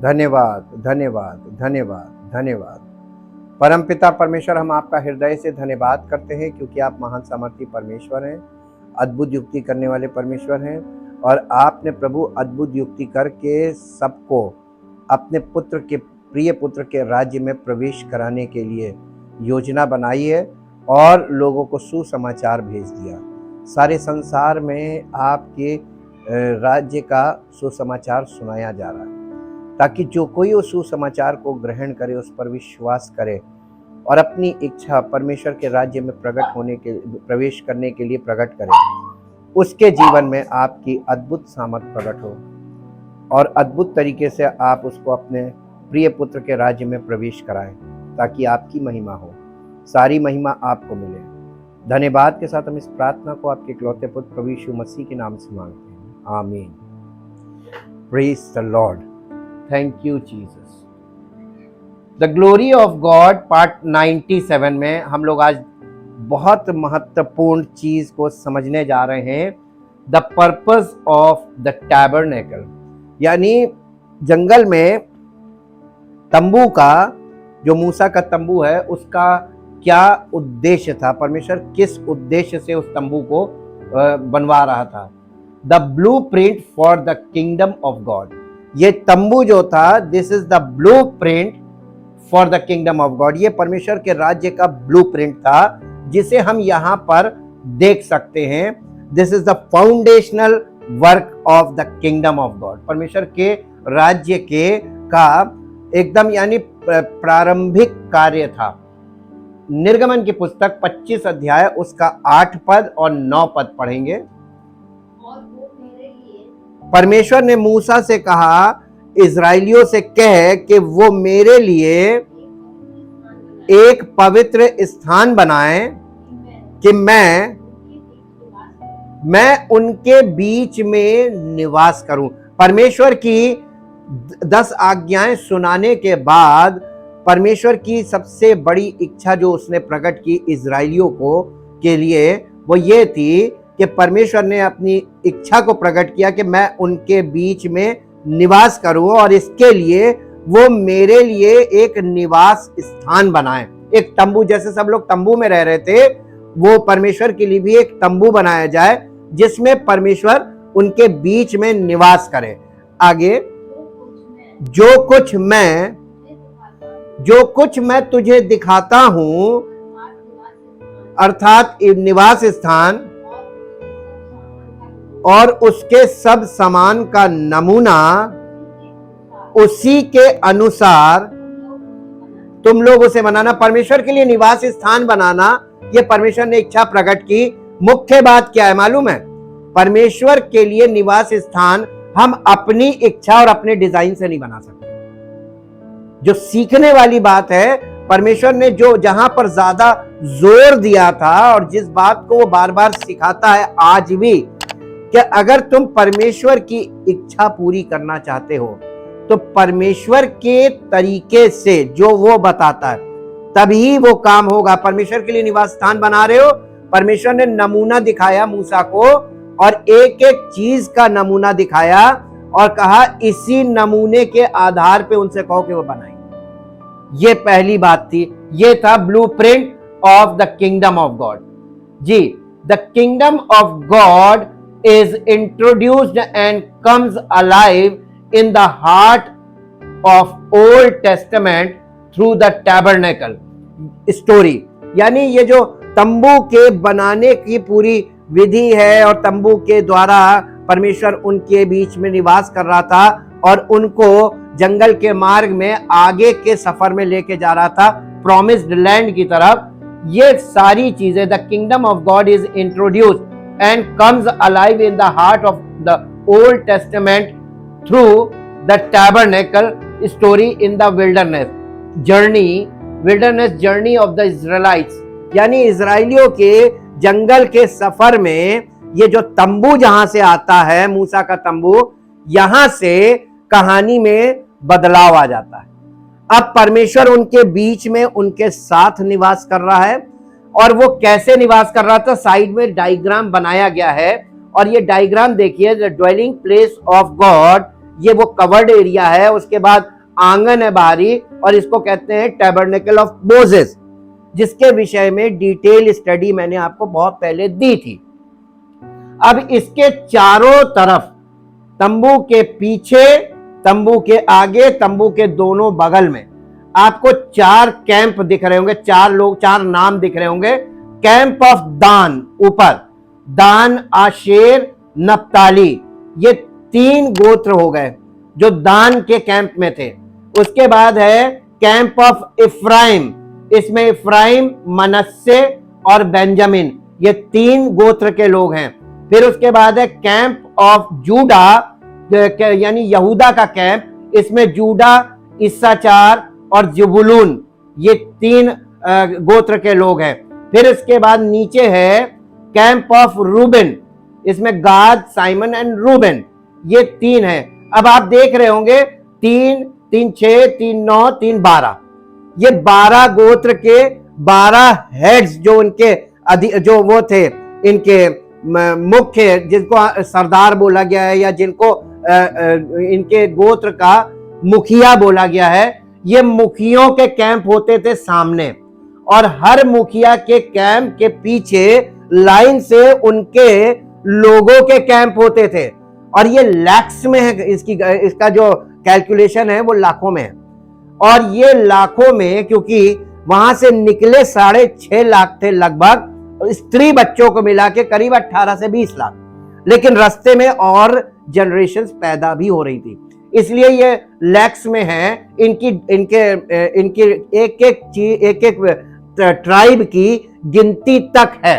धन्यवाद, धन्यवाद, धन्यवाद, धन्यवाद। परमपिता परमेश्वर, हम आपका हृदय से धन्यवाद करते हैं क्योंकि आप महान सामर्थी परमेश्वर हैं, अद्भुत युक्ति करने वाले परमेश्वर हैं और आपने प्रभु अद्भुत युक्ति करके सबको अपने पुत्र के प्रिय पुत्र के राज्य में प्रवेश कराने के लिए योजना बनाई है और लोगों को सुसमाचार भेज दिया। सारे संसार में आपके राज्य का सुसमाचार सुनाया जा रहा है ताकि जो कोई उस सुसमाचार को ग्रहण करे, उस पर विश्वास करे और अपनी इच्छा परमेश्वर के राज्य में प्रवेश करने के लिए प्रकट करे, उसके जीवन में आपकी अद्भुत सामर्थ प्रकट हो और अद्भुत तरीके से आप उसको अपने प्रिय पुत्र के राज्य में प्रवेश कराएं ताकि आपकी महिमा हो, सारी महिमा आपको मिले। धन्यवाद के साथ हम इस प्रार्थना को आपके इकलौते पुत्र प्रभु यीशु मसीह के नाम से मांगते हैं, आमीन। Praise the Lord. Thank you Jesus. The glory of God part 97 में हम लोग आज बहुत महत्वपूर्ण चीज को समझने जा रहे हैं, the purpose of the tabernacle, यानी जंगल में तंबू का, जो मूसा का तंबू है, उसका क्या उद्देश्य था, परमेश्वर किस उद्देश्य से उस तंबू को बनवा रहा था। The blueprint for the kingdom of God, ये तंबू जो था, this is the blueprint for the kingdom of God, ये परमेश्वर के राज्य का ब्लूप्रिंट था जिसे हम यहाँ पर देख सकते हैं। This is the foundational work of the kingdom of God, परमेश्वर के राज्य के का एकदम यानी प्रारंभिक कार्य था। निर्गमन की पुस्तक 25 अध्याय उसका 8 पद और 9 पद पढ़ेंगे। परमेश्वर ने मूसा से कहा, इजराइलियों से कह कि वो मेरे लिए एक पवित्र स्थान बनाएं कि मैं उनके बीच में निवास करूं। परमेश्वर की 10 आज्ञाएं सुनाने के बाद परमेश्वर की सबसे बड़ी इच्छा जो उसने प्रकट की इजराइलियों को के लिए, वो ये थी कि परमेश्वर ने अपनी इच्छा को प्रकट किया कि मैं उनके बीच में निवास करूं और इसके लिए वो मेरे लिए एक निवास स्थान बनाए। एक तंबू, जैसे सब लोग तंबू में रह रहे थे, वो परमेश्वर के लिए भी एक तंबू बनाया जाए जिसमें परमेश्वर उनके बीच में निवास करे। आगे, जो कुछ मैं तुझे दिखाता हूं, अर्थात निवास स्थान और उसके सब सामान का नमूना, उसी के अनुसार तुम लोग उसे बनाना। परमेश्वर के लिए निवास स्थान बनाना, ये परमेश्वर ने इच्छा प्रकट की। मुख्य बात क्या है मालूम है? परमेश्वर के लिए निवास स्थान हम अपनी इच्छा और अपने डिजाइन से नहीं बना सकते। जो सीखने वाली बात है, परमेश्वर ने जो जहां पर ज्यादा जोर दिया था और जिस बात को वो बार बार सिखाता है आज भी, कि अगर तुम परमेश्वर की इच्छा पूरी करना चाहते हो तो परमेश्वर के तरीके से जो वो बताता है तभी वो काम होगा। परमेश्वर के लिए निवास स्थान बना रहे हो, परमेश्वर ने नमूना दिखाया मूसा को और एक एक चीज का नमूना दिखाया और कहा इसी नमूने के आधार पे उनसे कहो कि वो बनाएंगे। ये पहली बात थी, ये था blueprint of the kingdom of God. जी, the kingdom of God is introduced and comes alive in the heart of Old Testament through the tabernacle story। यानी ये जो तंबू के बनाने की पूरी विधि है और तंबू के द्वारा परमेश्वर उनके बीच में निवास कर रहा था और उनको जंगल के मार्ग में आगे के सफर में लेके जा रहा था प्रॉमिस्ड लैंड की तरफ। ये सारी चीजें, the kingdom of God is introduced and comes alive in the heart of the Old Testament through the tabernacle story in the wilderness journey of the Israelites। यानी इजराइलियों के जंगल के सफर में ये जो तंबू जहां से आता है, मूसा का तंबू, यहां से कहानी में बदलाव आ जाता है। अब परमेश्वर उनके बीच में उनके साथ निवास कर रहा है। और वो कैसे निवास कर रहा था, साइड में डायग्राम बनाया गया है। और ये डायग्राम देखिए, the dwelling place of God, ये वो कवर्ड एरिया है, उसके बाद आंगन है बाहरी, और इसको कहते हैं टैबरनेकल ऑफ मोसेस, जिसके विषय में डिटेल स्टडी मैंने आपको बहुत पहले दी थी। अब इसके चारों तरफ, तंबू के पीछे, तंबू के आगे, तंबू के दोनों बगल में आपको 4 कैंप दिख रहे होंगे, 4 नाम दिख रहे होंगे। कैंप ऑफ दान, ऊपर दान, आशेर, नप्ताली, ये 3 गोत्र हो गए जो दान के कैंप में थे। उसके बाद है कैंप ऑफ इफ्राइम, इसमें इफ्राइम, मनस्से और बेंजामिन, ये 3 गोत्र के लोग हैं। फिर उसके बाद है कैंप ऑफ जूडा, यानी यहूदा का कैंप, इसमें जूडा, इस्साचार और जुबुलून, ये 3 गोत्र के लोग हैं। फिर इसके बाद नीचे है कैंप ऑफ रूबेन, इसमें गाद, साइमन एंड रूबेन, ये 3 हैं। अब आप देख रहे होंगे 3, 3, 6, 3, 9, 3, 12, ये 12 गोत्र के 12 हेड्स जो उनके जो वो थे, इनके मुख्य, जिनको सरदार बोला गया है या जिनको इनके गोत्र का मुखिया बोला गया है, ये मुखियों के कैंप होते थे सामने, और हर मुखिया के कैंप के पीछे लाइन से उनके लोगों के कैंप होते थे। और ये लैक्स में है, इसका जो कैलकुलेशन है वो लाखों में है। और ये लाखों में, क्योंकि वहां से निकले 6.5 लाख थे लगभग, स्त्री बच्चों को मिला के करीब 18 से 20 लाख, लेकिन रास्ते में और जनरेशंस पैदा भी हो रही थी, इसलिए ये लैक्स में है। इनके एक ट्राइब की गिनती तक है,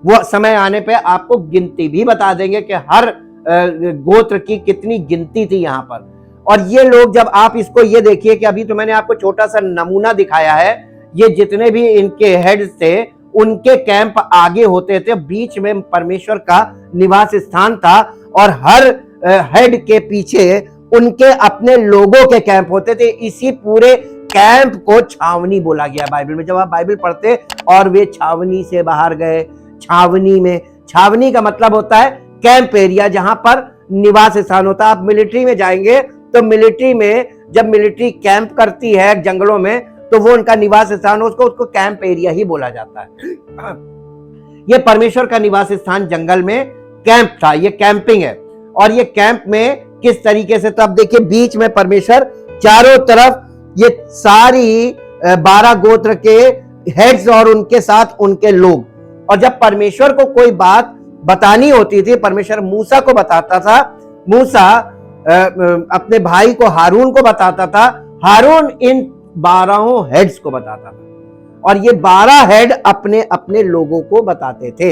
वो समय आने पे आपको गिनती भी बता देंगे कि हर गोत्र की कितनी गिनती थी यहाँ पर। और ये लोग, जब आप इसको ये देखिए कि अभी तो मैंने आपको छोटा सा नमूना दिखाया है, ये जितने भी इनके हेड्स थे उनके कैंप आगे होते थे, बीच में परमेश्वर का निवास स्थान था, और हर हेड के पीछे उनके अपने लोगों के कैंप होते थे। इसी पूरे कैंप को छावनी बोला गया बाइबल में। जब आप बाइबल पढ़ते और वे छावनी से बाहर गए, छावनी में, छावनी का मतलब होता है कैंप एरिया, जहां पर निवास स्थान होता है। आप मिलिट्री में जाएंगे तो मिलिट्री में जब मिलिट्री कैंप करती है जंगलों में, तो वो उनका निवास स्थान, उसको कैंप एरिया ही बोला जाता है। ये परमेश्वर का निवास स्थान जंगल में कैंप था, ये कैंपिंग है। और ये कैंप में किस तरीके से, तो अब देखिए बीच में परमेश्वर, चारों तरफ ये सारी 12 गोत्र के हेड्स और उनके साथ उनके लोग। और जब परमेश्वर को कोई बात बतानी होती थी, परमेश्वर मूसा को बताता था, मूसा अपने भाई को हारून को बताता था, हारून इन 12 हेड्स को बताता था, और ये 12 हेड अपने अपने लोगों को बताते थे।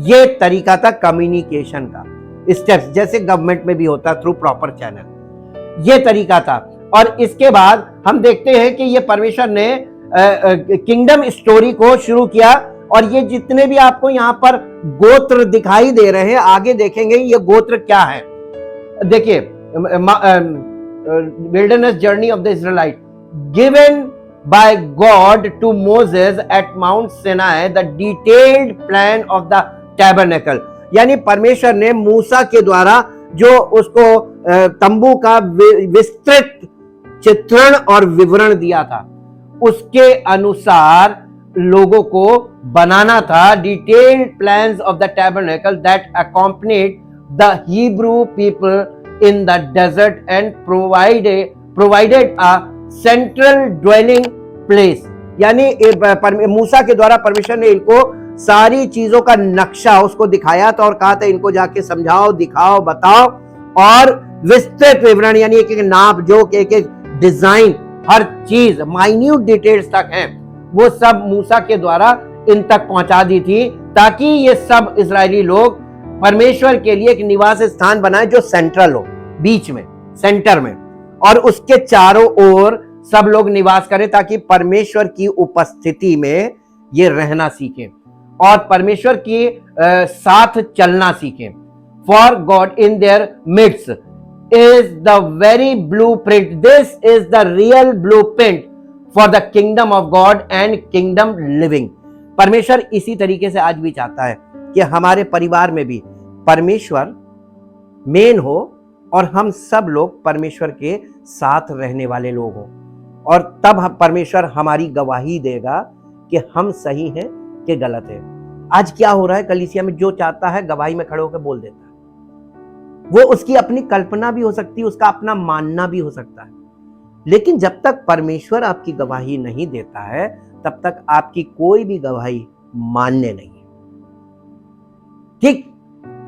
ये तरीका था कम्युनिकेशन का, स्टेप्स, जैसे गवर्नमेंट में भी होता थ्रू प्रॉपर चैनल, ये तरीका था। और इसके बाद हम देखते हैं कि ये परमेश्वर ने किंगडम स्टोरी को शुरू किया। और ये जितने भी आपको यहाँ पर गोत्र दिखाई दे रहे हैं, आगे देखेंगे ये गोत्र क्या है। देखिए, wilderness journey of the Israelite given by God to Moses at Mount Sinai the detailed plan of the tabernacle, यानी परमेश्वर ने मूसा के द्वारा जो उसको तंबू का विस्तृत चित्रण और विवरण दिया था, उसके अनुसार लोगों को बनाना था। Detailed plans of the tabernacle that accompanied the Hebrew people in the desert and provided a central dwelling place, यानी मूसा के द्वारा परमेश्वर ने इनको सारी चीजों का नक्शा उसको दिखाया था और कहा था इनको जाके समझाओ, दिखाओ, बताओ, और विस्तृत विवरण, यानी एक एक नाप जोक, एक एक डिजाइन, हर चीज माइन्यूट डिटेल्स तक है, वो सब मूसा के द्वारा इन तक पहुंचा दी थी, ताकि ये सब इजरायली लोग परमेश्वर के लिए एक निवास स्थान बनाए जो सेंट्रल हो, बीच में, सेंटर में, और उसके चारों ओर सब लोग निवास करें, ताकि परमेश्वर की उपस्थिति में ये रहना सीखें और परमेश्वर की साथ चलना सीखें। For God in their midst is the very blueprint, this is the real blueprint for the kingdom of God and kingdom living. परमेश्वर इसी तरीके से आज भी चाहता है कि हमारे परिवार में भी परमेश्वर मेन हो और हम सब लोग परमेश्वर के साथ रहने वाले लोग हों, और तब परमेश्वर हमारी गवाही देगा कि हम सही हैं कि गलत है। आज क्या हो रहा है कलीसिया में, जो चाहता है गवाही में खड़े होकर बोल देता है। वो उसकी अपनी कल्पना भी हो सकती है, उसका अपना मानना भी हो सकता है, लेकिन जब तक परमेश्वर आपकी गवाही नहीं देता है तब तक आपकी कोई भी गवाही मान्य नहीं है। ठीक,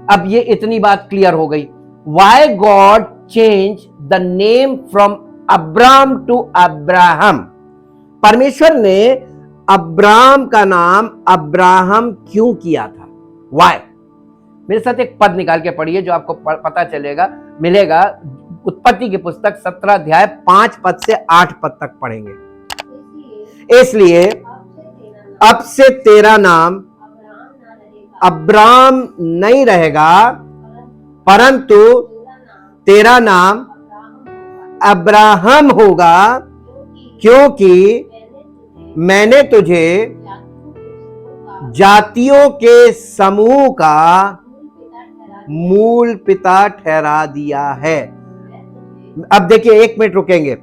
अब ये इतनी बात क्लियर हो गई। Why God changed the name from Abram to Abraham? परमेश्वर ने अब्राम का नाम अब्राहम क्यों किया था? Why? मेरे साथ एक पद निकाल के पढ़िए जो आपको पता चलेगा, मिलेगा। उत्पत्ति की पुस्तक 17 अध्याय 5 पद से 8 पद तक पढ़ेंगे। इसलिए अब से तेरा नाम अब्राम नहीं रहेगा, परंतु तेरा नाम अब्राहम होगा, क्योंकि मैंने तुझे जातियों के समूह का मूल पिता ठहरा दिया है। अब देखिए, 1 मिनट रुकेंगे।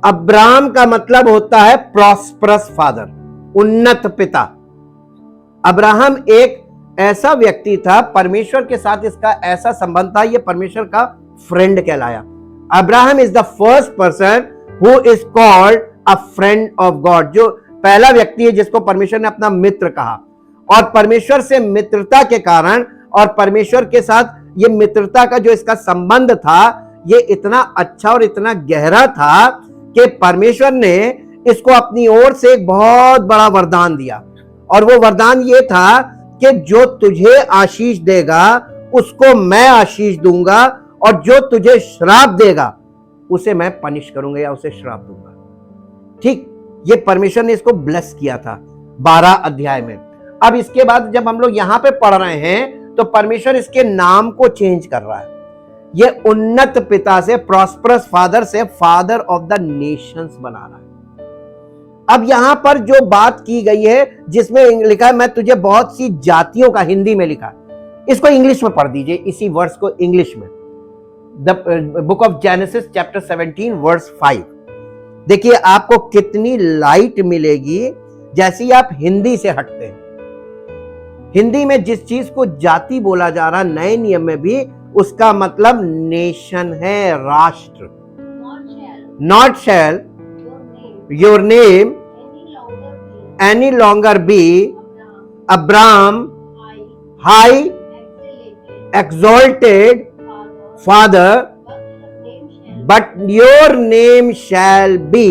अब्राहम का मतलब होता है प्रॉस्परस फादर, उन्नत पिता। अब्राहम एक ऐसा व्यक्ति था, परमेश्वर के साथ इसका ऐसा संबंध था, ये परमेश्वर का फ्रेंड कहलाया। Abraham is the first person who is called a friend of God, जो पहला व्यक्ति है जिसको परमेश्वर ने अपना मित्र कहा। और परमेश्वर से मित्रता के कारण और परमेश्वर के साथ ये मित्रता का जो इसका संबंध था, ये इतना अच्छा और इतना गहरा था कि परमेश्वर ने इसको अपनी ओर से एक बहुत बड़ा वरदान दिया। और वो वरदान ये था कि जो तुझे आशीष देगा उसको मैं आशीष दूंगा, और जो तुझे श्राप देगा उसे मैं पनिश करूंगा या उसे श्राप दूंगा। ठीक, ये परमेश्वर ने इसको ब्लेस किया था 12 अध्याय में। अब इसके बाद जब हम लोग यहां पे पढ़ रहे हैं तो परमेश्वर इसके नाम को चेंज कर रहा है। ये उन्नत पिता से, प्रॉस्परस फादर से फादर ऑफ द नेशंस बना रहा है। अब यहां पर जो बात की गई है, जिसमें लिखा है मैं तुझे बहुत सी जातियों का, हिंदी में लिखा, इसको इंग्लिश में पढ़ दीजिए, इसी वर्ष को इंग्लिश में। The book of Genesis chapter 17 verse 5। देखिए आपको कितनी लाइट मिलेगी जैसे ही आप हिंदी से हटते हैं। हिंदी में जिस चीज को जाति बोला जा रहा, नए नियम में भी उसका मतलब नेशन है, राष्ट्र। Not shall your name any longer be Abram high exalted father, but your name shall be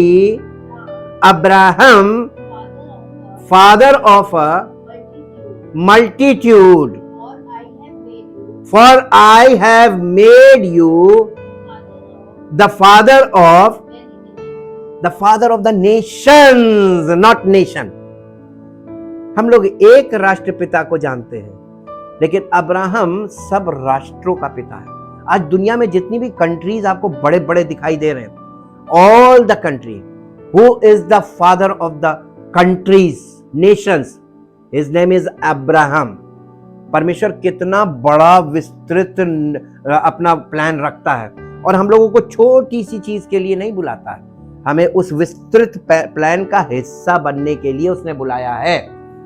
Abraham father of a multitude, for I have made you the father of the nations, not nation। हम लोग एक राष्ट्रपिता को जानते हैं, लेकिन Abraham सब राष्ट्रों का पिता है। आज दुनिया में जितनी भी कंट्रीज आपको बड़े बड़े दिखाई दे रहे हैं, all the country, who is the father of the countries, Nations, His name is Abraham। परमेश्वर कितना बड़ा विस्तृत अपना प्लान रखता है, और हम लोगों को छोटी सी चीज के लिए नहीं बुलाता है, हमें उस विस्तृत प्लान का हिस्सा बनने के लिए उसने बुलाया है।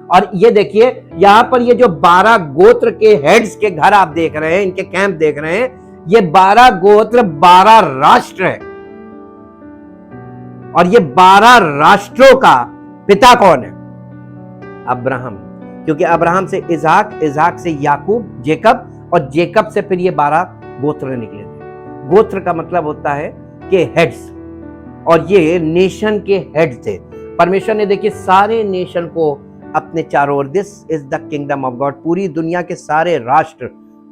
और ये देखिए यहां पर ये जो 12 गोत्र के हेड्स के घर आप देख रहे हैं, इनके कैंप देख रहे हैं, ये 12 गोत्र 12 राष्ट्र है। और ये 12 राष्ट्रों का पिता कौन है? अब्राहम, क्योंकि अब्राहम से इज़हाक, इज़हाक से याकूब, जेकब, और जेकब से फिर ये 12 गोत्र निकले थे। गोत्र का मतलब होता है कि हेड्स, और ये नेशन के हेड थे। परमेश्वर ने देखिए सारे नेशन को अपने चारों ओर, this is the kingdom of God, पूरी दुनिया के सारे राष्ट्र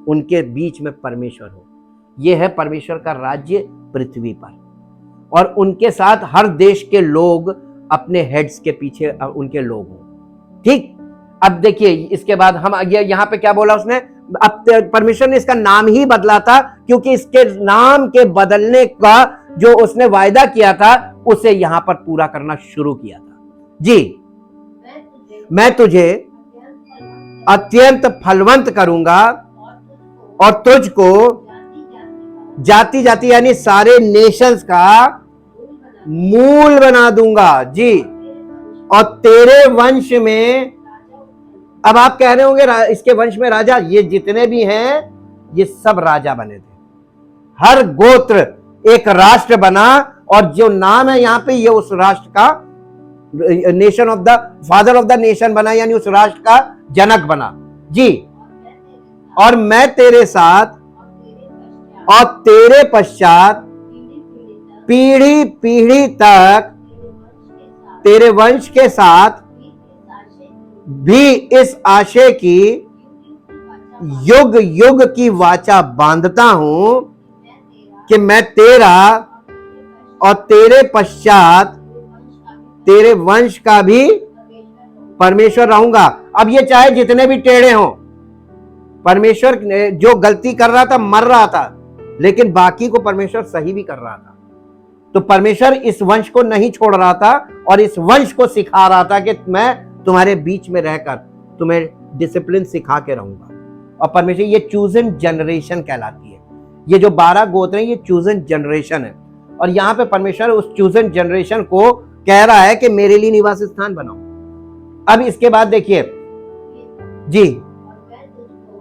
उनके बीच में परमेश्वर हो। यह है परमेश्वर का राज्य पृथ्वी पर, और उनके साथ हर देश के लोग अपने हेड्स के पीछे उनके लोग हों। ठीक, अब देखिए इसके बाद हम यहां पे क्या बोला उसने, अब परमेश्वर ने इसका नाम ही बदला था, क्योंकि इसके नाम के बदलने का जो उसने वायदा किया था उसे यहां पर पूरा करना शुरू किया था। जी, मैं तुझे अत्यंत फलवंत करूंगा और तुझको जाति जाति यानी सारे नेशंस का मूल बना दूंगा जी। और तेरे वंश में, अब आप कह रहे होंगे इसके वंश में राजा, ये जितने भी हैं ये सब राजा बने थे। हर गोत्र एक राष्ट्र बना और जो नाम है यहां पे ये उस राष्ट्र का nation of the father of the nation बना, यानी उस राष्ट्र का जनक बना जी। और मैं तेरे साथ और तेरे पश्चात पीढ़ी पीढ़ी तक तेरे वंश के साथ भी इस आशय की युग युग की वाचा बांधता हूं कि मैं तेरा और तेरे पश्चात तेरे वंश का भी परमेश्वर रहूंगा। अब ये चाहे जितने भी टेढ़े हों, परमेश्वर जो गलती कर रहा था मर रहा था, लेकिन बाकी को परमेश्वर सही भी कर रहा था। तो परमेश्वर इस वंश को नहीं छोड़ रहा था और इस वंश को सिखा रहा था कि मैं तुम्हारे बीच में रहकर तुम्हें डिसिप्लिन सिखा के रहूंगा। और परमेश्वर, ये चूजन जनरेशन कहलाती है। ये जो 12 गोत्र हैं ये चूजन जनरेशन है। और यहां पे परमेश्वर उस चूजन जनरेशन को कह रहा है कि मेरे लिए निवास स्थान बनाओ। अब इसके बाद देखिए जी,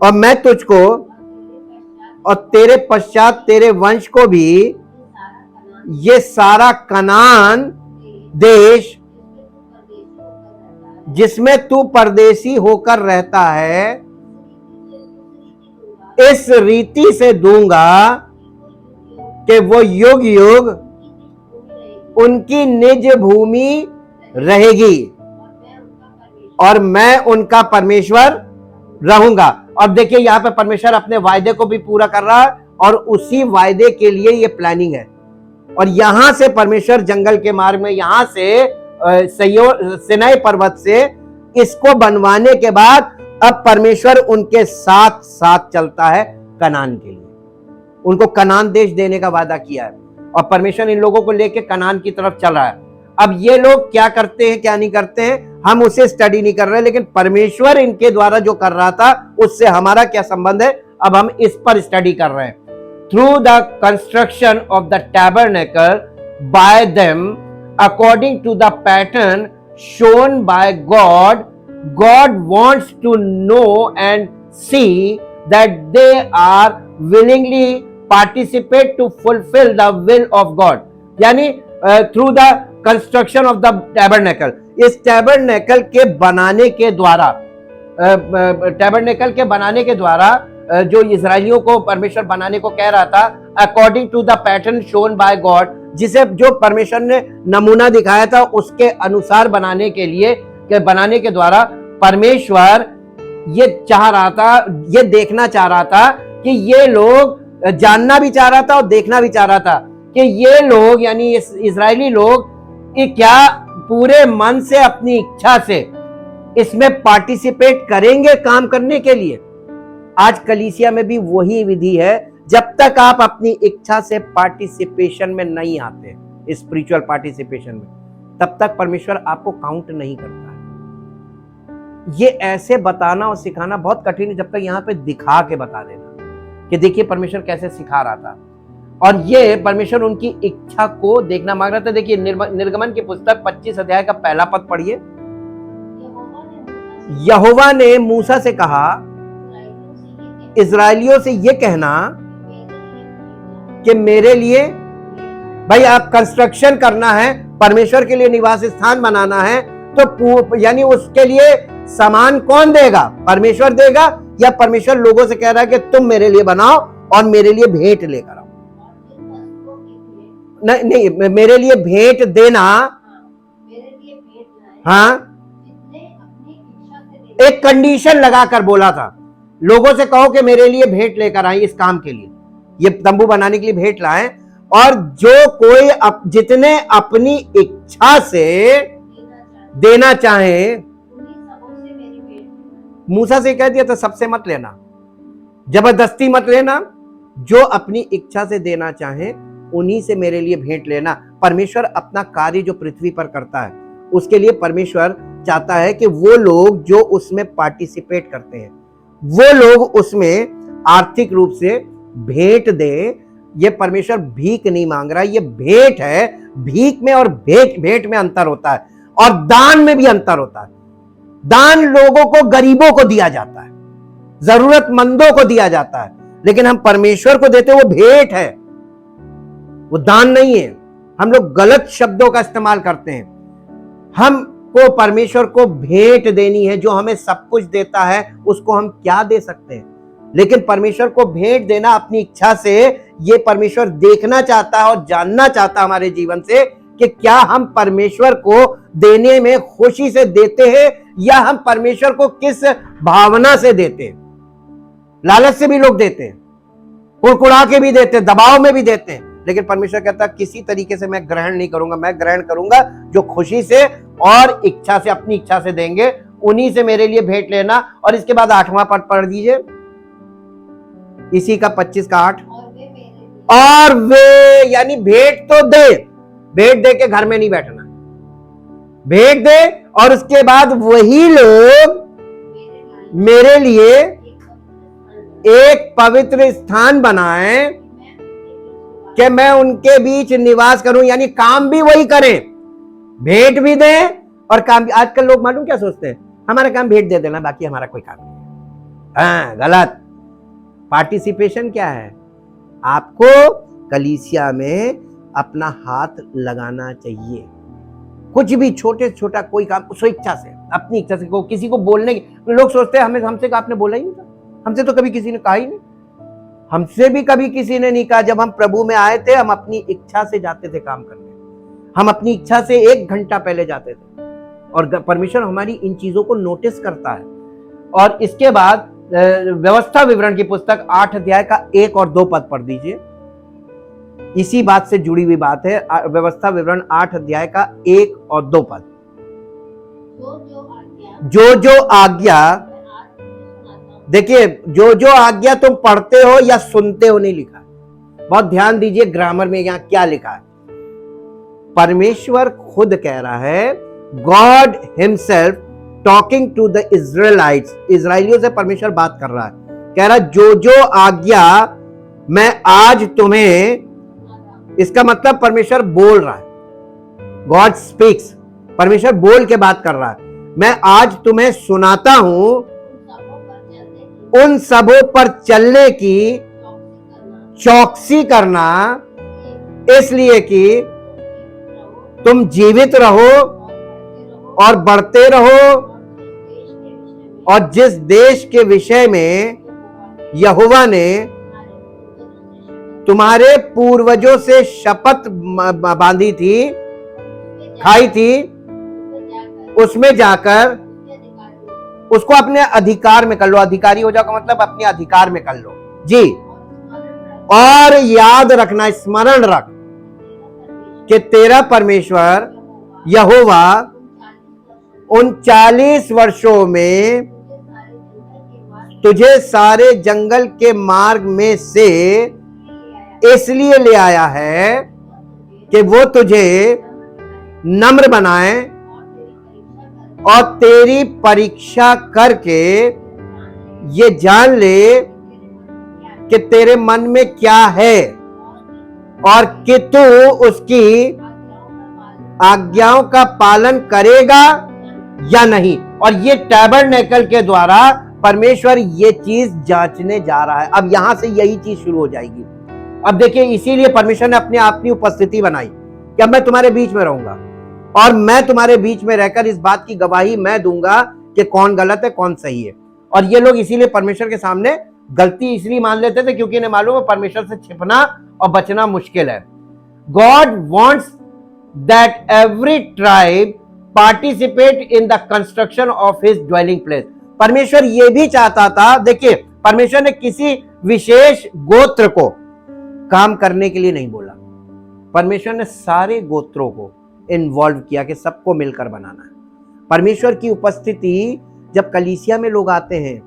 और मैं तुझको और तेरे पश्चात तेरे वंश को भी ये सारा कनान देश जिसमें तू परदेसी होकर रहता है, इस रीति से दूंगा कि वो युग युग उनकी निज भूमि रहेगी और मैं उनका परमेश्वर रहूंगा। अब देखिए यहां पे परमेश्वर अपने वायदे को भी पूरा कर रहा है और उसी वायदे के लिए ये प्लानिंग है। और यहां से परमेश्वर जंगल के मार्ग में, यहां से सिनाई पर्वत से इसको बनवाने के बाद अब परमेश्वर उनके साथ साथ चलता है कनान के लिए। उनको कनान देश देने का वादा किया है और परमेश्वर इन लोगों को लेके कनान की तरफ चल रहा है। अब ये लोग क्या करते हैं क्या नहीं करते हैं हम उसे स्टडी नहीं कर रहे, लेकिन परमेश्वर इनके द्वारा जो कर रहा था उससे हमारा क्या संबंध है, अब हम इस पर स्टडी कर रहे हैं। Through the construction of the tabernacle by them according to the pattern shown by God, God wants to know and see that they are willingly participate to fulfill the will of God. यानी through the construction of the tabernacle, इस tabernacle के बनाने के द्वारा, tabernacle के बनाने के द्वारा जो इजराइलियों को परमेश्वर बनाने को कह रहा था, according to the pattern shown by God, जिसे जो परमेश्वर ने नमूना दिखाया था उसके अनुसार बनाने के लिए, के बनाने के द्वारा परमेश्वर ये चाह रहा था, ये देखना चाह रहा था कि ये लोग, जानना भी चाह रहा था और देखना भी चाह रहा था कि ये लोग यानी इजरायली लोग कि क्या पूरे मन से अपनी इच्छा से इसमें पार्टिसिपेट करेंगे काम करने के लिए। आज कलीसिया में भी वही विधि है, जब तक आप अपनी इच्छा से पार्टिसिपेशन में नहीं आते, स्पिरिचुअल पार्टिसिपेशन में, तब तक परमेश्वर आपको काउंट नहीं करता है। ये ऐसे बताना और सिखाना बहुत कठिन है जब तक यहाँ पे दिखा के बता देना कि देखिए परमेश्वर कैसे सिखा रहा था। और ये परमेश्वर उनकी इच्छा को देखना मांग रहा था। देखिए निर्गमन की पुस्तक 25 अध्याय का पहला पद पढ़िए। यहोवा ने मूसा से कहा, इजराइलियों से ये कहना कि मेरे लिए, भाई आप कंस्ट्रक्शन करना है, परमेश्वर के लिए निवास स्थान बनाना है, तो यानी उसके लिए सामान कौन देगा? परमेश्वर देगा या परमेश्वर लोगों से कह रहा है कि तुम मेरे लिए बनाओ और मेरे लिए भेंट लेकर आओ? नहीं, मेरे लिए भेंट देना, हाँ, एक कंडीशन लगाकर बोला था, लोगों से कहो कि मेरे लिए भेंट लेकर आए इस काम के लिए, ये तंबू बनाने के लिए भेंट लाए, और जो कोई जितने अपनी इच्छा से देना चाहे। मूसा से कह दिया था सबसे मत लेना, जबरदस्ती मत लेना, जो अपनी इच्छा से देना चाहे उन्हीं से मेरे लिए भेंट लेना। परमेश्वर अपना कार्य जो पृथ्वी पर करता है उसके लिए परमेश्वर चाहता है कि वो लोग जो उसमें पार्टिसिपेट करते हैं वो लोग उसमें आर्थिक रूप से भेंट दें। ये परमेश्वर भीख नहीं मांग रहा, ये भेंट है। भीख में और भेंट में अंतर होता है, और दान में भी अंतर होता है। दान लोगों को, गरीबों को दिया जाता है, जरूरतमंदों को दिया जाता है, लेकिन हम परमेश्वर को देते वो भेंट है, वो दान नहीं है। हम लोग गलत शब्दों का इस्तेमाल करते हैं। हमको परमेश्वर को भेंट देनी है, जो हमें सब कुछ देता है उसको हम क्या दे सकते हैं। लेकिन परमेश्वर को भेंट देना अपनी इच्छा से, ये परमेश्वर देखना चाहता है और जानना चाहता है हमारे जीवन से कि क्या हम परमेश्वर को देने में खुशी से देते हैं या हम परमेश्वर को किस भावना से देते हैं। लालच से भी लोग देते हैं, कुड़कुड़ा के भी देते हैं, दबाव में भी देते हैं, लेकिन परमेश्वर कहता है किसी तरीके से मैं ग्रहण नहीं करूंगा। मैं ग्रहण करूंगा जो खुशी से और इच्छा से, अपनी इच्छा से देंगे, उन्हीं से मेरे लिए भेंट लेना। और इसके बाद 8वां पद पढ़ दीजिए, इसी का 25 का 8। और वे, यानी भेंट तो दे, भेंट दे के घर में नहीं बैठना, भेंट दे और उसके बाद वही लोग मेरे लिए एक पवित्र स्थान बनाएं कि मैं उनके बीच निवास करूं। यानी काम भी वही करें, भेंट भी दें और काम भी। आजकल लोग मालूम क्या सोचते हैं, हमारा काम भेंट दे देना, बाकी हमारा कोई काम नहीं है। हाँ, गलत। पार्टिसिपेशन क्या है? आपको कलीसिया में अपना हाथ लगाना चाहिए। कुछ भी छोटे छोटा कोई काम स्वेच्छा से, अपनी इच्छा से, किसी को बोलने की। लोग सोचते हैं हमें, हमसे आपने बोला ही नहीं था, हमसे तो कभी किसी ने कहा ही नहीं, हमसे भी कभी किसी ने नहीं कहा। जब हम प्रभु में आए थे, हम अपनी इच्छा से जाते थे काम करने, हम अपनी इच्छा से 1 घंटा पहले जाते थे, और परमेश्वर हमारी इन चीजों को नोटिस करता है। और इसके बाद व्यवस्था विवरण की पुस्तक 8 अध्याय का 1 और 2 पद पढ़ दीजिए। इसी बात से जुड़ी हुई बात है। व्यवस्था विवरण 8 अध्याय का 1 और 2 पद। जो आज्ञा, देखिए, जो आज्ञा तुम पढ़ते हो या सुनते हो नहीं लिखा है। बहुत ध्यान दीजिए ग्रामर में यहां क्या लिखा है। परमेश्वर खुद कह रहा है, God himself talking to the Israelites, इजराइलियों से परमेश्वर बात कर रहा है, कह रहा जो आज्ञा मैं आज तुम्हें, इसका मतलब परमेश्वर बोल रहा है, गॉड स्पीक्स, परमेश्वर बोल के बात कर रहा है। मैं आज तुम्हें सुनाता हूं, उन सबों पर चलने की चौकसी करना, इसलिए कि तुम जीवित रहो और बढ़ते रहो, और जिस देश के विषय में यहोवा ने तुम्हारे पूर्वजों से शपथ बांधी थी, खाई थी, उसमें जाकर उसको अपने अधिकार में कर लो। अधिकारी हो जाओ, मतलब अपने अधिकार में कर लो जी। और याद रखना, स्मरण रख कि तेरा परमेश्वर यहोवा उन 40 वर्षों में तुझे सारे जंगल के मार्ग में से इसलिए ले आया है कि वो तुझे नम्र बनाए और तेरी परीक्षा करके ये जान ले कि तेरे मन में क्या है और कि तू उसकी आज्ञाओं का पालन करेगा या नहीं। और ये टैबरनेकल के द्वारा परमेश्वर ये चीज जांचने जा रहा है। अब यहां से यही चीज शुरू हो जाएगी। अब देखिए, इसीलिए परमेश्वर ने अपनी आपकी उपस्थिति बनाई कि अब मैं तुम्हारे बीच में रहूंगा और मैं तुम्हारे बीच में रहकर इस बात की गवाही मैं दूंगा कि कौन गलत है कौन सही है। और ये लोग इसीलिए परमेश्वर के सामने गलती इसलिए मान लेते थे क्योंकि इन्हें मालूम है परमेश्वर से छिपना और बचना मुश्किल है। God wants that every tribe participate in the construction of his dwelling place. परमेश्वर ये भी चाहता था, देखिए, परमेश्वर ने किसी विशेष गोत्र को काम करने के लिए नहीं बोला, परमेश्वर ने सारे गोत्रों को इन्वॉल्व किया कि सबको मिलकर बनाना है। परमेश्वर की उपस्थिति जब कलीसिया में लोग आते हैं,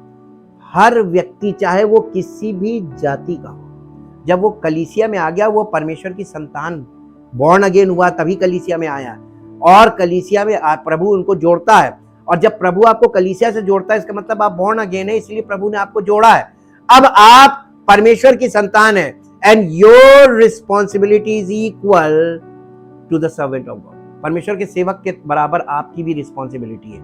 हर व्यक्ति चाहे वो किसी भी जाति का हो, जब वो कलीसिया में आ गया, वो परमेश्वर की संतान बॉर्न अगेन हुआ, तभी कलीसिया में आया। और कलीसिया में प्रभु उनको जोड़ता है। और जब प्रभु आपको कलीसिया से जोड़ता है, इसका मतलब आप बॉर्न अगेन है, इसलिए प्रभु ने आपको जोड़ा है। अब आप परमेश्वर की संतान है, and your responsibility is equal to the servant of God. परमेश्वर के सेवक के बराबर आपकी भी रिस्पॉन्सिबिलिटी है,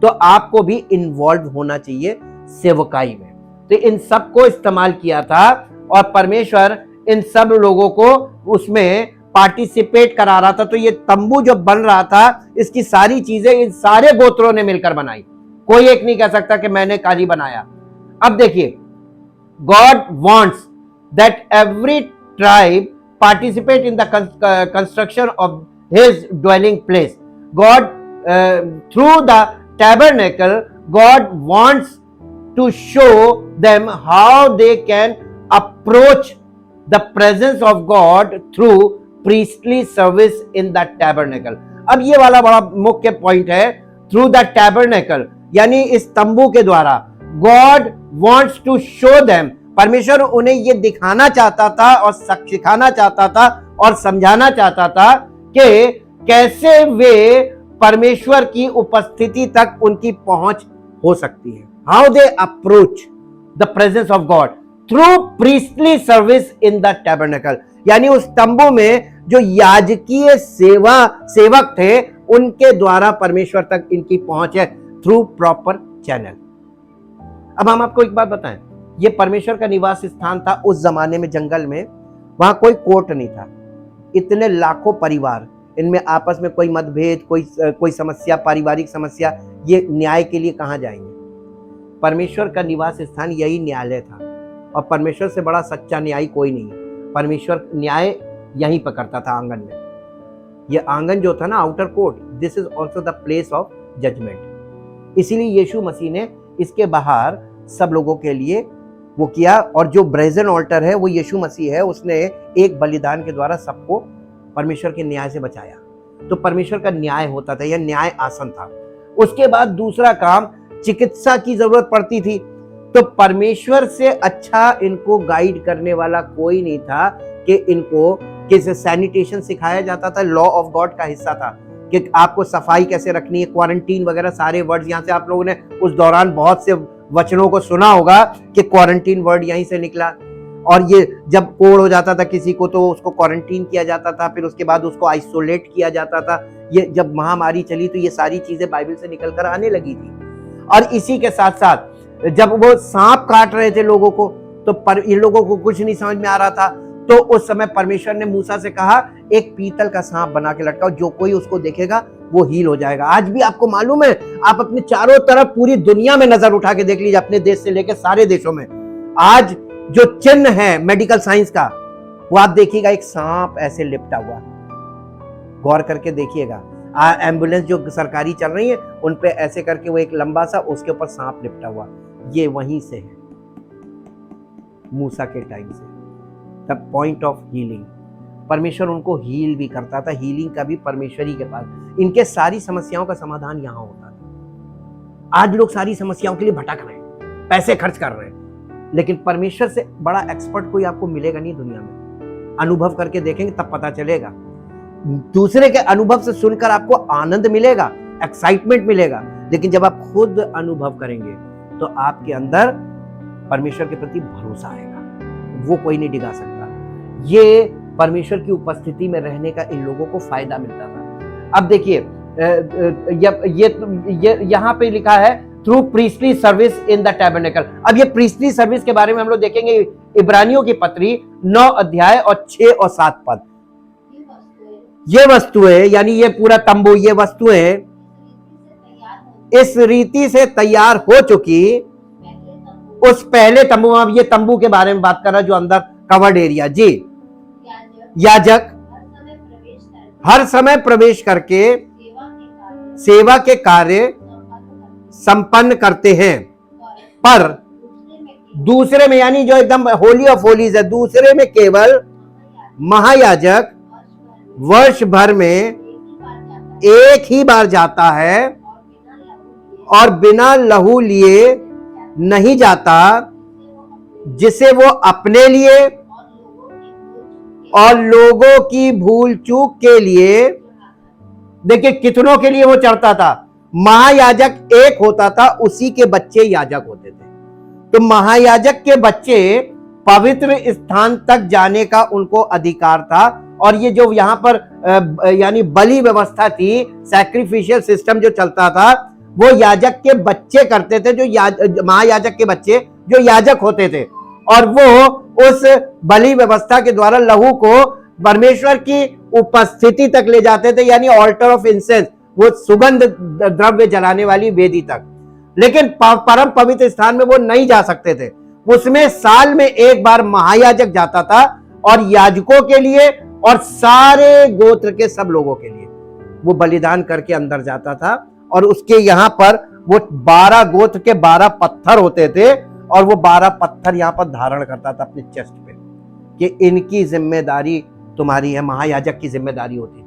तो आपको भी इन्वॉल्व होना चाहिए सेवकाई में। तो इन सब को इस्तेमाल किया था और परमेश्वर इन सब लोगों को उसमें पार्टिसिपेट करा रहा था। तो ये तंबू जो बन रहा था, इसकी सारी चीजें इन सारे गोत्रों ने मिलकर बनाई, कोई एक नहीं कह सकता कि मैंने खाली बनाया। अब देखिए, God wants that every tribe participate in the construction of his dwelling place. God through the tabernacle, God wants to show them how they can approach the presence of God through priestly service in the tabernacle। अब ये वाला बड़ा मुख्य point है, through the tabernacle, यानी इस तंबू के द्वारा God wants to show them, परमेश्वर उन्हें ये दिखाना चाहता था और सिखाना चाहता था और समझाना चाहता था कि कैसे वे परमेश्वर की उपस्थिति तक उनकी पहुंच हो सकती है। How they approach the presence of God through priestly service in the tabernacle, यानी उस तंबू में जो याजकीय सेवक थे, उनके द्वारा परमेश्वर तक इनकी पहुंच है थ्रू प्रॉपर चैनल। अब हम आपको एक बात बताएं, ये परमेश्वर का निवास स्थान था उस जमाने में, जंगल में। वहां कोई कोर्ट नहीं था, इतने लाखों परिवार, इनमें आपस में कोई मतभेद, कोई समस्या, पारिवारिक समस्या, ये न्याय के लिए कहां जाएंगे? परमेश्वर का निवास स्थान यही न्यायालय था, और परमेश्वर से बड़ा सच्चा न्यायी कोई नहीं है। परमेश्वर न्याय यहीं पर करता था, आंगन में। ये आंगन जो था ना, outer court, this is also the place of judgement. इसीलिए यीशु मसीह ने इसके बाहर सब लोगों के लिए वो किया, और जो ब्रेजन ऑल्टर है वो यीशु मसीह है, उसने एक बलिदान के द्वारा सबको परमेश्वर के न्याय से बचाया। तो परमेश्वर का न्याय होता था, यह न्याय आसन था। उसके बाद दूसरा काम, चिकित्सा की जरूरत पड़ती थी, तो परमेश्वर से अच्छा इनको गाइड करने वाला कोई नहीं था कि इनको कैसे सैनिटेशन सिखाया जाता था, लॉ ऑफ गॉड का हिस्सा था कि आपको सफाई कैसे रखनी है, क्वारंटीन वगैरह सारे वर्ड्स यहाँ से, आप लोगों ने उस दौरान बहुत से वचनों को सुना होगा कि क्वारंटीन वर्ड यहीं से निकला। और ये जब कोड़ हो जाता था किसी को तो उसको क्वारंटीन किया जाता था, फिर उसके बाद उसको आइसोलेट किया जाता था। ये जब महामारी चली तो ये सारी चीजें बाइबल से निकल कर आने लगी थी। और इसी के साथ साथ जब वो सांप काट रहे थे लोगों को, तो इन लोगों को कुछ नहीं समझ में आ रहा था, तो उस समय परमेश्वर ने मूसा से कहा, एक पीतल का सांप बना के लटकाओ, जो कोई उसको देखेगा वो हील हो जाएगा। आज भी आपको मालूम है, आप अपने चारों तरफ पूरी दुनिया में नजर उठा के देख लीजिए, अपने देश से लेकर सारे देशों में आज जो चिन्ह है मेडिकल साइंस का, वो आप देखिएगा, एक सांप ऐसे लिपटा हुआ। गौर करके देखिएगा, एम्बुलेंस जो सरकारी चल रही है उन पे ऐसे करके वो एक लंबा सा, उसके ऊपर सांप लिपटा हुआ, ये वहीं से है, मूसा के टाइम से। द पॉइंट ऑफ हीलिंग, परमेश्वर उनको हील भी करता था, हीलिंग का भी परमेश्वर ही के पास। इनके सारी समस्याओं का समाधान यहाँ होता था। आज लोग सारी समस्याओं के लिए भटक रहे हैं, पैसे खर्च कर रहे हैं, लेकिन परमेश्वर से बड़ा एक्सपर्ट कोई आपको मिलेगा नहीं दुनिया में। अनुभव करके देखेंगे तब पता चलेगा। दूसरे के अनुभव से सुनकर आपको आनंद मिलेगा, एक्साइटमेंट मिलेगा, लेकिन जब आप खुद अनुभव करेंगे तो आपके अंदर परमेश्वर के प्रति भरोसा आएगा, वो कोई नहीं डिगा सकता। ये परमेश्वर की उपस्थिति में रहने का इन लोगों को फायदा मिलता था। अब देखिए, ये यहाँ पे लिखा है through priestly service in the tabernacle. अब ये प्रीस्टली सर्विस के बारे में हम लोग देखेंगे इब्रानियों की पत्री 9 अध्याय और 6 और 7 पद। ये वस्तुएं, यानी ये पूरा तंबू, ये वस्तुएं इस रीति से तैयार हो चुकी उस पहले तंबू। अब ये तंबू के बारे में बात कर रहा है जो अंदर कवर्ड एरिया। जी, याजक हर समय प्रवेश करके सेवा के कार्य संपन्न करते हैं, पर दूसरे में, यानी जो एकदम होली ऑफ होलीज है, दूसरे में केवल महायाजक वर्ष भर में एक ही बार जाता है और बिना लहू लिए नहीं जाता, जिसे वो अपने लिए और लोगों की भूल चूक के लिए, देखिए कितनों के लिए वो चढ़ता था, महायाजक एक होता था, उसी के बच्चे याजक होते थे। तो महायाजक के बच्चे पवित्र स्थान तक जाने का उनको अधिकार था। और ये जो यहाँ पर यानी बलि व्यवस्था थी, सैक्रिफिशियल सिस्टम जो चलता था, वो याजक के बच्चे करते थे, जो महायाजक के बच्चे जो याजक होते थे। और वो उस बलि व्यवस्था के द्वारा लहू को परमेश्वर की उपस्थिति तक ले जाते थे, यानी ऑल्टर ऑफ इंसेंस, वो सुगंध द्रव्य जलाने वाली वेदी तक। लेकिन परम पवित्र स्थान में वो नहीं जा सकते थे। उसमें साल में एक बार महायाजक जाता था, और याजकों के लिए और सारे गोत्र के सब लोगों के लिए वो बलिदान करके अंदर जाता था। और उसके यहाँ पर वो 12 गोत्र के 12 पत्थर होते थे, और वो 12 पत्थर यहाँ पर धारण करता था अपने चेस्ट पे, कि इनकी जिम्मेदारी तुम्हारी है। महायाजक की जिम्मेदारी होती थी।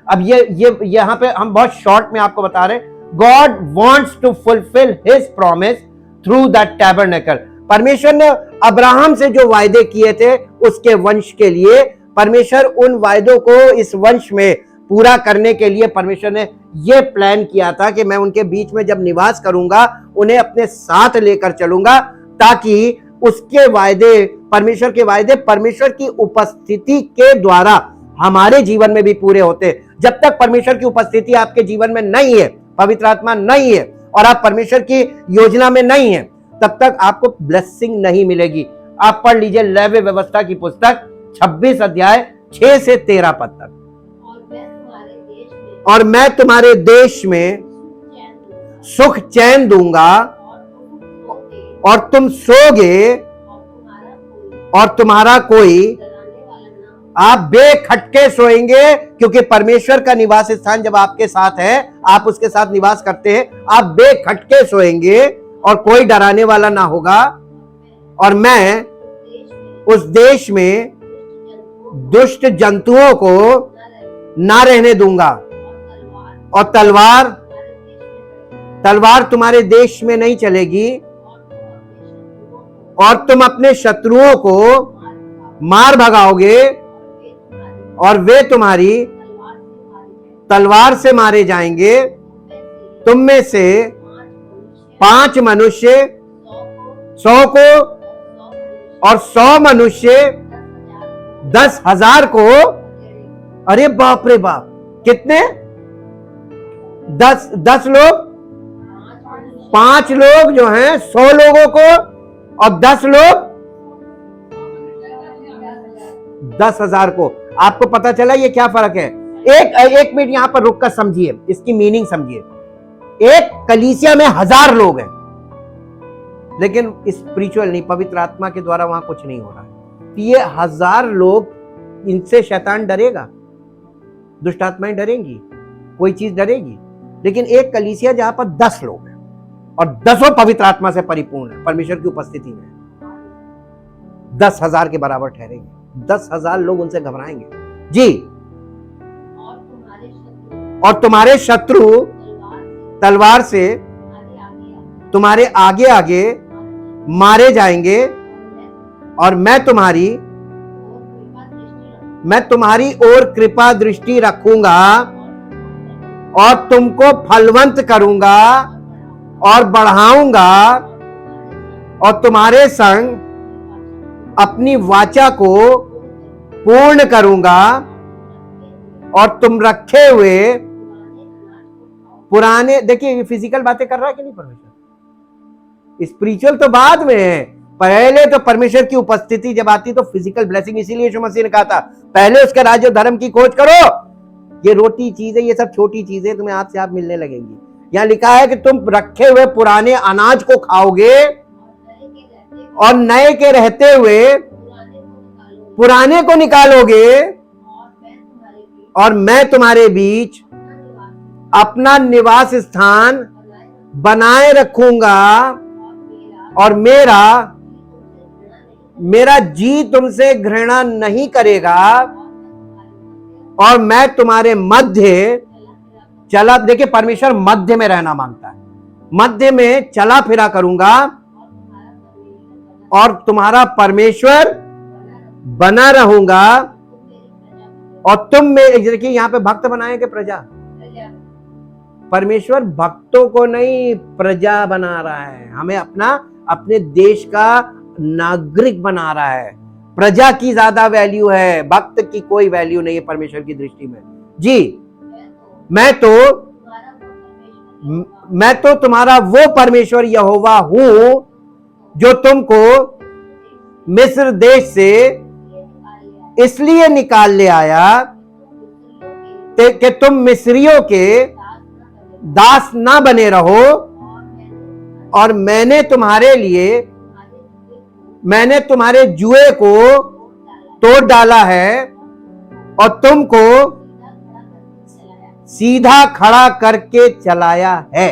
अब ये यहाँ पे हम बहुत शॉर्ट में आपको बता रहे हैं, God wants to fulfil his promise through that tabernacle. परमेश्वर ने अब्राहम से जो वायदे किए थे उसके वंश के लिए, परमेश्वर उन वायदों को इस वंश में पूरा करने के लिए परमेश्वर ने यह प्लान किया था कि मैं उनके बीच में जब निवास करूंगा, उन्हें अपने साथ लेकर चलूंगा, ताकि उसके वायदे, परमेश्वर के वायदे, परमेश्वर की उपस्थिति के द्वारा हमारे जीवन में भी पूरे होते। जब तक परमेश्वर की उपस्थिति आपके जीवन में नहीं है, पवित्र आत्मा नहीं है, और आप परमेश्वर की योजना में नहीं है, तब तक आपको ब्लेसिंग नहीं मिलेगी। आप पढ़ लीजिए लेवी व्यवस्था की पुस्तक 26 अध्याय 6 से 13 पद तक। और मैं तुम्हारे देश में सुख चैन दूंगा, और तुम सोगे, और तुम्हारा कोई, आप बेखटके सोएंगे, क्योंकि परमेश्वर का निवास स्थान जब आपके साथ है, आप उसके साथ निवास करते हैं, आप बेखटके सोएंगे और कोई डराने वाला ना होगा। और मैं उस देश में दुष्ट जंतुओं को ना रहने दूंगा, और तलवार तुम्हारे देश में नहीं चलेगी, और तुम अपने शत्रुओं को मार भगाओगे, और वे तुम्हारी तलवार से मारे जाएंगे। तुम में से 5 मनुष्य 100 को, और 100 मनुष्य 10,000 को। अरे बाप रे बाप, कितने? 10 लोग, 5 लोग जो हैं 100 लोगों को, और 10 लोग 10,000 को। आपको पता चला ये क्या फर्क है? एक मिनट यहां पर रुक कर समझिए, इसकी मीनिंग समझिए। एक कलीसिया में 1000 लोग हैं, लेकिन स्पिरिचुअल नहीं, पवित्र आत्मा के द्वारा वहां कुछ नहीं हो रहा है। तो ये 1000 लोग, इनसे शैतान डरेगा, दुष्ट आत्माएं डरेंगी, कोई चीज डरेगी। लेकिन एक कलीसिया जहां पर 10 लोग हैं, और 10 पवित्र आत्मा से परिपूर्ण है, परमेश्वर की उपस्थिति में 10,000 के बराबर ठहरेंगे। 10,000 लोग उनसे घबराएंगे जी। और तुम्हारे शत्रु तलवार से तुम्हारे आगे आगे मारे जाएंगे, और मैं तुम्हारी ओर कृपा दृष्टि रखूंगा, और तुमको फलवंत करूंगा और बढ़ाऊंगा, और तुम्हारे संग अपनी वाचा को पूर्ण करूंगा, और तुम रखे हुए पुराने, देखिए फिजिकल बातें कर रहा है कि नहीं परमेश्वर? स्पिरिचुअल तो बाद में है, पहले तो परमेश्वर की उपस्थिति जब आती तो फिजिकल ब्लेसिंग। इसीलिए यीशु मसीह ने कहा था पहले उसके राज्य और धर्म की खोज करो। ये रोटी चीजें, ये सब छोटी चीजें तुम्हें आप से आप मिलने लगेंगी। यहां लिखा है कि तुम रखे हुए पुराने अनाज को खाओगे, और नए के रहते हुए पुराने को निकालोगे, और मैं तुम्हारे बीच अपना निवास स्थान बनाए रखूंगा, और मेरा जी तुमसे घृणा नहीं करेगा, और मैं तुम्हारे मध्य चला। देखिए परमेश्वर मध्य में रहना मांगता है, मध्य में चला फिरा करूंगा, और तुम्हारा परमेश्वर बना रहूंगा, और तुम में, देखिए यहां पे भक्त बनाए कि प्रजा? परमेश्वर भक्तों को नहीं प्रजा बना रहा है, हमें अपने देश का नागरिक बना रहा है। प्रजा की ज्यादा वैल्यू है, भक्त की कोई वैल्यू नहीं है परमेश्वर की दृष्टि में। जी, मैं तो तुम्हारा वो परमेश्वर यहोवा हूं जो तुमको मिस्र देश से इसलिए निकाल ले आया कि तुम मिस्रियों के दास ना बने रहो, और मैंने तुम्हारे जुए को तोड़ डाला है और तुमको सीधा खड़ा करके चलाया है।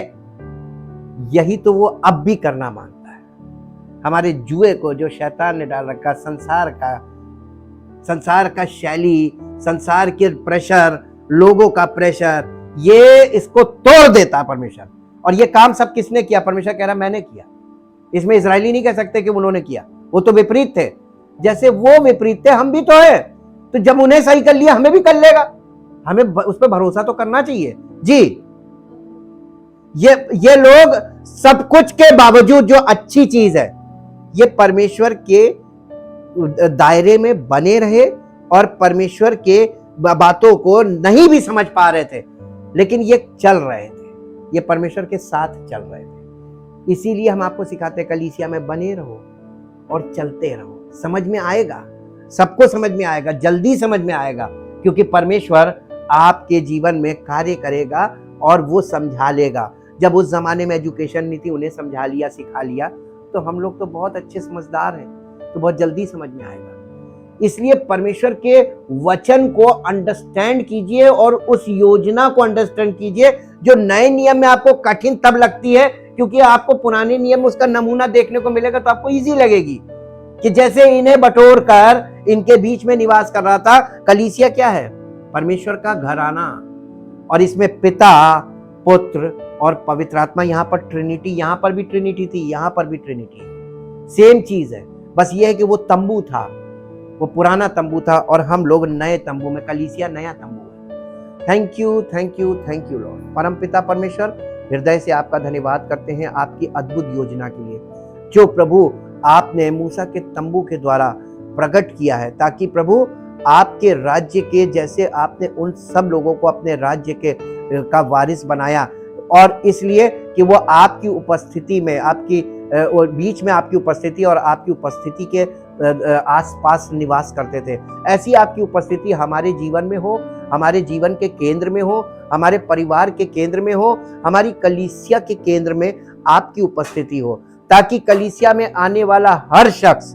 यही तो वो अब भी करना मांगता है। हमारे जुए को जो शैतान ने डाल रखा, संसार का शैली, संसार के प्रेशर, लोगों का प्रेशर, ये इसको तोड़ देता परमेश्वर। और ये काम सब किसने किया? परमेश्वर कह रहा मैंने किया। इसमें इजरायली नहीं कह सकते कि उन्होंने किया, वो तो विपरीत थे। जैसे वो विपरीत थे, हम भी तो है। तो जब उन्हें सही कर लिया, हमें भी कर लेगा। हमें उस पर भरोसा तो करना चाहिए। जी, ये लोग सब कुछ के बावजूद, जो अच्छी चीज है, ये परमेश्वर के दायरे में बने रहे और परमेश्वर के बातों को नहीं भी समझ पा रहे थे, लेकिन ये चल रहे थे, ये परमेश्वर के साथ चल रहे थे। इसीलिए हम आपको सिखाते हैं, कलीसिया में बने रहो और चलते रहो। समझ में आएगा, सबको समझ में आएगा, जल्दी समझ में आएगा, क्योंकि परमेश्वर आपके जीवन में कार्य करेगा और वो समझा लेगा। जब उस जमाने में एजुकेशन नहीं थी, उन्हें समझा लिया, सिखा लिया, तो हम लोग तो बहुत अच्छे समझदार हैं, तो बहुत जल्दी समझ में आएगा। इसलिए परमेश्वर के वचन को अंडरस्टैंड कीजिए और उस योजना को अंडरस्टैंड कीजिए। जो नए नियम में आपको कठिन तब लगती है क्योंकि आपको पुराने नियम में उसका नमूना देखने को मिलेगा, तो आपको इजी लगेगी कि जैसे इन्हें बटोर कर इनके बीच में निवास कर रहा था। कलीसिया क्या है? परमेश्वर का घराना, और इसमें पिता, पुत्र और पवित्र आत्मा। यहाँ पर ट्रिनिटी, यहाँ पर भी ट्रिनिटी थी, यहाँ पर भी ट्रिनिटी, सेम चीज है। बस ये है कि वो तंबू था, वो पुराना तंबू था, और हम लोग नए तंबू में, कलीसिया नया तंबू है। Thank you, thank you, thank you Lord. परम पिता परमेश्वर, हृदय से आपका धन्यवाद करते हैं आपकी अद्भुत योजना के लिए, जो प्रभु आपने मूसा के तंबू के द्वारा प्रकट किया है, ताकि प्रभु आपके राज्य के, जैसे आपने उन सब लोगों को अपने राज्य का वारिस बनाया, और इसलिए कि वो आपकी उपस्थिति में, आपकी बीच में आपकी उपस्थिति और आपकी उपस्थिति के आसपास निवास करते थे। ऐसी आपकी उपस्थिति हमारे जीवन में हो, हमारे जीवन के केंद्र में हो, हमारे परिवार के केंद्र में हो, हमारी कलीसिया के केंद्र में आपकी उपस्थिति हो, ताकि कलीसिया में आने वाला हर शख्स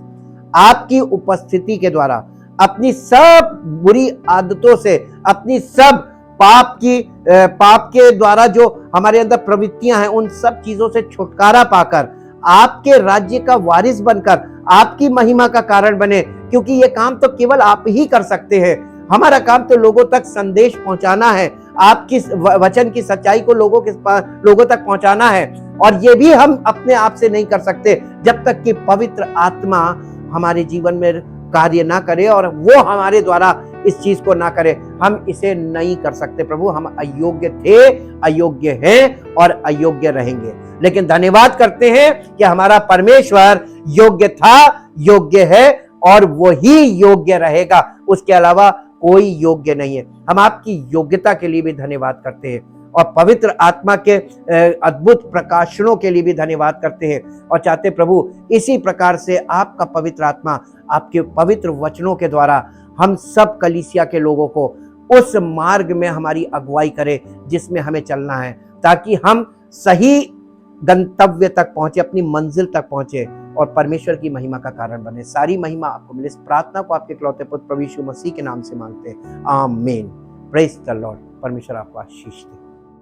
आपकी उपस्थिति के द्वारा अपनी सब बुरी आदतों से, अपनी सब पाप के द्वारा जो हमारे अंदर प्रवृत्तियां हैं, उन सब चीजों से छुटकारा पाकर आपके राज्य का वारिस बनकर आपकी महिमा का कारण बने। क्योंकि ये काम तो केवल आप ही कर सकते हैं। हमारा काम तो लोगों तक संदेश पहुंचाना है, आपकी वचन की सच्चाई को लोगों तक पहुंचाना है। और ये भी हम अपने आप से नहीं कर सकते जब तक कि पवित्र आत्मा हमारे जीवन में कार्य ना करे और वो हमारे द्वारा इस चीज को ना करे। हम इसे नहीं कर सकते प्रभु। हम अयोग्य थे, अयोग्य हैं और अयोग्य रहेंगे, लेकिन धन्यवाद करते हैं कि हमारा परमेश्वर योग्य था, योग्य है और वो ही योग्य रहेगा। उसके अलावा कोई योग्य नहीं है। हम आपकी योग्यता के लिए भी धन्यवाद करते हैं और पवित्र आत्मा के अद्भुत प्रकाशनों के लिए भी धन्यवाद करते हैं, और चाहते प्रभु इसी प्रकार से आपका पवित्र आत्मा आपके पवित्र वचनों के द्वारा हम सब कलीसिया के लोगों को उस मार्ग में हमारी अगुवाई करे जिसमें हमें चलना है, ताकि हम सही गंतव्य तक पहुंचे, अपनी मंजिल तक पहुंचे और परमेश्वर की महिमा का कारण बने। सारी महिमा आपको मिले। इस प्रार्थना को आपके इकलौते पुत्र प्रभु यीशु मसीह के नाम से मांगते हैं, आमीन। Praise the Lord. परमेश्वर आपको आशीष दे।